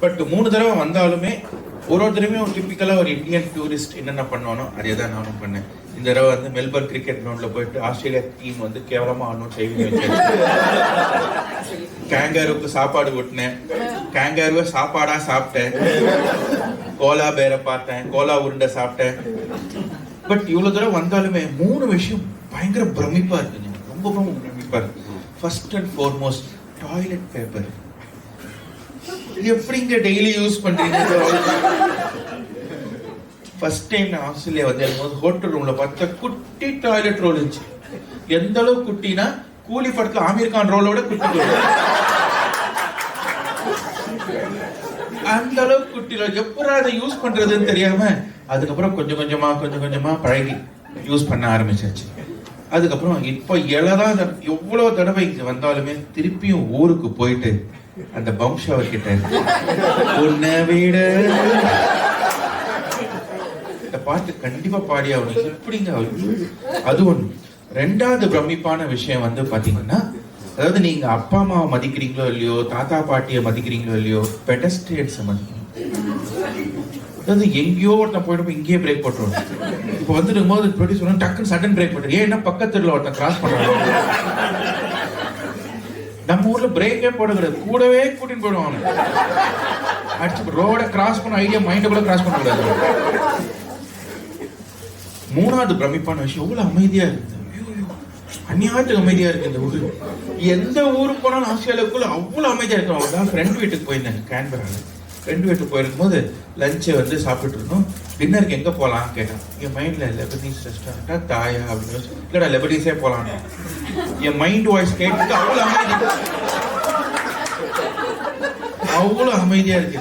But 3 தடவை வந்தாலுமே ஒரு தடவையும் ஒரு டிப்பிக்கலாக ஒரு இந்தியன் டூரிஸ்ட் என்னென்ன பண்ணுவானோ அதே தான் நானும் பண்ணேன். இந்த தடவை வந்து மெல்பர்ன் கிரிக்கெட் கிரவுண்டில் போயிட்டு ஆஸ்திரேலியா டீம் வந்து கேவலமாக ஆடணும் செய்தி வச்சு கேங்காருக்கு சாப்பாடு கொட்டினேன். கேங்காருவை சாப்பாடாக சாப்பிட்டேன். கோலா பேரை பார்த்தேன், கோலா உருண்டை சாப்பிட்டேன். பட் இவ்வளோ தடவை வந்தாலுமே 3 விஷயம் பயங்கர பிரமிப்பாக இருக்குங்க. ரொம்ப பிரமிப்பாக இருக்கு. First and foremost toilet paper. எப்படிங்க டெய்லி யூஸ் பண்றீங்க? ஃபர்ஸ்ட் டைம் நான் ஆஸ்திரேலியா வந்து ஹோட்டல் ரூம்ல பார்த்த குட்டி டாய்லெட் ரோல் இருந்துச்சு. எந்த அளவுக்கு குட்டினா கூலி படத்துல ஆமீர் கான் ரோலோட குட்டி. அந்த அளவுக்கு குட்டி ரோல். எப்பறம் அதை யூஸ் பண்றதுன்னு தெரியாம அதுக்கப்புறம் கொஞ்சம் கொஞ்சமா பழகி யூஸ் பண்ண ஆரம்பிச்சாச்சு. அதுக்கப்புறம் இப்போ எவ்வளவு தடவை இங்க வந்தாலுமே திருப்பியும் ஊருக்கு போயிட்டு அந்த பம்ஷவர் கிட்ட உன்னை விட இந்த பாட்டு கண்டிப்பா பாடி ஆகணும். எப்படிங்க அது ஒண்ணு. 2வது பிரமிப்பான விஷயம் வந்து பாத்தீங்கன்னா, அதாவது நீங்க அப்பா அம்மாவை மதிக்கிறீங்களோ இல்லையோ, தாத்தா பாட்டியை மதிக்கிறீங்களோ இல்லையோ, பெடஸ்ட்ரியன்ஸை மதிக்கணும். அதாவது எங்கேயோ ஒருத்தன் போயிட்டு இங்கேயே பிரேக் போட்டுருவோம். இப்போ வந்துடும் போது ப்ரொடியூசர் டக்குன்னு சடன் பிரேக் போட்டு ஏன்னா பக்கத்துல ஒருத்தன் கிராஸ் பண்றாங்க. நம்ம ஊர்ல பிரேக்கே போட கிடையாது, கூடவே கூட்டின்னு போயிடுவாங்க. அடிச்சு ரோட கிராஸ் பண்ண ஐடியா மைண்ட கூட கிராஸ் பண்ண கூடாது. 3வது பிரமிப்பான விஷயம் எவ்வளவு அமைதியா இருக்குது. அந்நியாயத்துக்கு அமைதியா இருக்கு இந்த ஊரு. எந்த ஊருக்கு போனாலும் ஆஸ்திரேலியாவுக்குள்ள அவ்வளவு அமைதியா இருக்கும். அவதான் ஃப்ரெண்ட் வீட்டுக்கு போயிருந்தாங்க கேன்பரால. ஃப்ரெண்ட் வீட்டுக்கு போயிருக்கும் போது லஞ்சை வந்து சாப்பிட்டு இருந்தோம். டின்னருக்கு எங்க போலாம் கேட்டான். என் மைண்ட்ல லெபனீஸ் ரெஸ்டாரண்டா தாயா அப்படின்னு இல்லடா லெபனீஸே போலாம். என் மைண்ட் வாய்ஸ் கேட்டு அவ்வளவு அமைதியா இருக்கு.